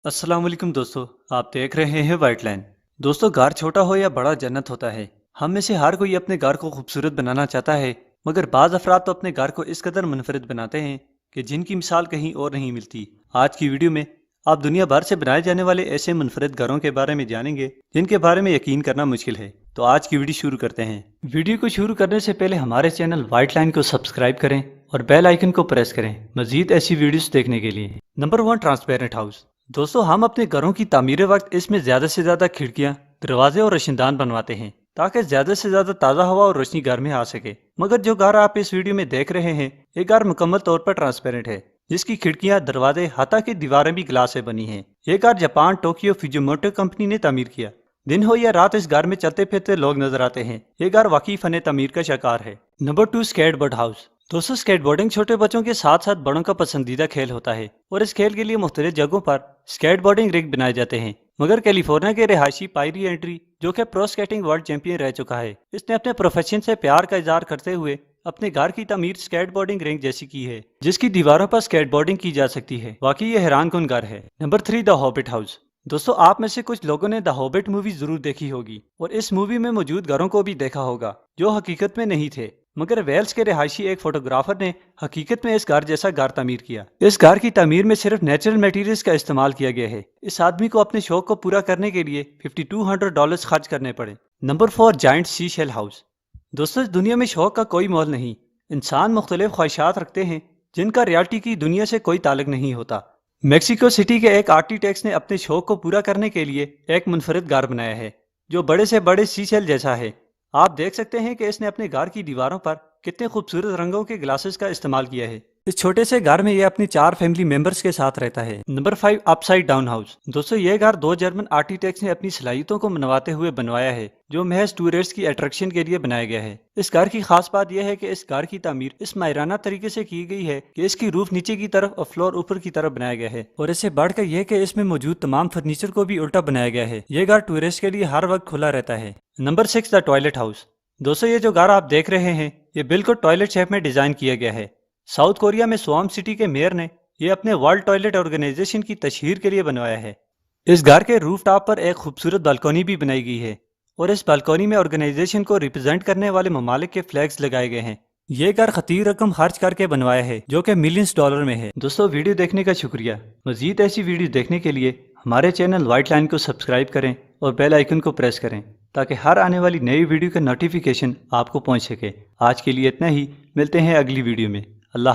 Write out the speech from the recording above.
अस्सलाम वालेकुम दोस्तों। आप देख रहे हैं वाइट लाइन। दोस्तों, घर छोटा हो या बड़ा जन्नत होता है। हम में से हर कोई अपने घर को खूबसूरत बनाना चाहता है, मगर बाज़ अफराद तो अपने घर को इस कदर मुनफरिद बनाते हैं कि जिनकी मिसाल कहीं और नहीं मिलती। आज की वीडियो में आप दुनिया भर से बनाए जाने वाले ऐसे मुनफरिद घरों के बारे में जानेंगे जिनके बारे में यकीन करना मुश्किल है। तो आज की वीडियो शुरू करते हैं। वीडियो को शुरू करने से पहले हमारे चैनल वाइट लाइन को सब्सक्राइब करें और बेल आइकन को प्रेस करें मजीद ऐसी वीडियोस देखने के लिए। Number 1, transparent house. दोस्तों, हम अपने घरों की तामीर वक्त इसमें ज्यादा से ज्यादा खिड़कियां, दरवाजे और रोशनदान बनवाते हैं ताकि ज्यादा से ज्यादा ताज़ा हवा और रोशनी घर में आ सके। मगर जो घर आप इस वीडियो में देख रहे हैं, ये घर मुकम्मल तौर पर ट्रांसपेरेंट है, जिसकी खिड़कियां, दरवाजे, हत्ता की दीवारें भी ग्लास से बनी हैं। ये घर जापान टोक्यो फुजिमोटो कंपनी ने तामीर किया। दिन हो या रात इस घर में चलते फिरते लोग नजर आते हैं। ये घर वाकई फन तामीर का शिकार है। Number 2, skateboard house. दोस्तों, स्केटबोर्डिंग छोटे बच्चों के साथ साथ बड़ों का पसंदीदा खेल होता है और इस खेल के लिए मुख्तलिफ जगहों पर स्केटबोर्डिंग रिग बनाए जाते हैं। मगर कैलिफोर्निया के रिहायशी पायरी एंट्री, जो कि प्रो स्केटिंग वर्ल्ड चैंपियन रह चुका है, इसने अपने प्रोफेशन से प्यार का इजहार करते हुए अपने घर की तामीर स्केटबोर्डिंग रिंग जैसी की है, जिसकी दीवारों पर स्केटबोर्डिंग की जा सकती है। वाकई ये हैरान कुन घर है। Number 3, the hobbit house. दोस्तों, आप में से कुछ लोगों ने द हॉबिट मूवी जरूर देखी होगी और इस मूवी में मौजूद घरों को भी देखा होगा जो हकीकत में नहीं थे। मगर वेल्स के रिहायशी एक फोटोग्राफर ने हकीकत में इस घर जैसा घर तामीर किया। इस घर की तामीर में सिर्फ नेचुरल मटेरियल्स का इस्तेमाल किया गया है। इस आदमी को अपने शौक को पूरा करने के लिए $5200 खर्च करने पड़े। नंबर 4, जाइंट सी शेल हाउस। दोस्तों, इस दुनिया में शौक का कोई मोल नहीं। इंसान मुख्तलिफ ख्वाहिशात रखते हैं जिनका रियलिटी की दुनिया से कोई ताल्लुक नहीं होता। मेक्सिको सिटी के एक आर्किटेक्ट ने अपने शौक को पूरा करने के लिए एक मुनफरिद घर बनाया है जो बड़े से बड़े सी शेल जैसा है। आप देख सकते हैं कि इसने अपने घर की दीवारों पर कितने खूबसूरत रंगों के ग्लासेस का इस्तेमाल किया है। इस छोटे से घर में ये अपनी 4 फैमिली मेंबर्स के साथ रहता है। Number 5, upside down house. दोस्तों, ये घर 2 जर्मन आर्किटेक्ट्स ने अपनी सलाहियतों को मनवाते हुए बनवाया है, जो महज टूरिस्ट की अट्रैक्शन के लिए बनाया गया है। इस घर की खास बात यह है कि इस घर की तामीर इस माहिराना तरीके से की गई है कि इसकी रूफ नीचे की तरफ और फ्लोर ऊपर की तरफ बनाया गया है, और इससे बढ़कर यह कि इसमें मौजूद तमाम फर्नीचर को भी उल्टा बनाया गया है। यह घर टूरिस्ट के लिए हर वक्त खुला रहता है। Number 6, the toilet house. दोस्तों, ये जो घर आप देख रहे हैं, ये बिल्कुल टॉयलेट शेप में डिजाइन किया गया है। साउथ कोरिया में सोम सिटी के मेयर ने ये अपने वर्ल्ड टॉयलेट ऑर्गेनाइजेशन की तशहीर के लिए बनवाया है। इस घर के रूफ टॉप पर एक खूबसूरत बालकनी भी बनाई गई है और इस बालकनी में ऑर्गेनाइजेशन को रिप्रेजेंट करने वाले ममालिक के फ्लैग्स लगाए गए हैं। ये घर खतीर रकम खर्च करके बनवाया है, जो कि मिलियंस डॉलर में है। दोस्तों, वीडियो देखने का शुक्रिया। मजीद ऐसी वीडियो देखने के लिए हमारे चैनल वाइट लाइन को सब्सक्राइब करें और बेल आइकन को प्रेस करें ताकि हर आने वाली नई वीडियो का नोटिफिकेशन आपको पहुंच सके। आज के लिए इतना ही। मिलते हैं अगली वीडियो में। अल्लाह।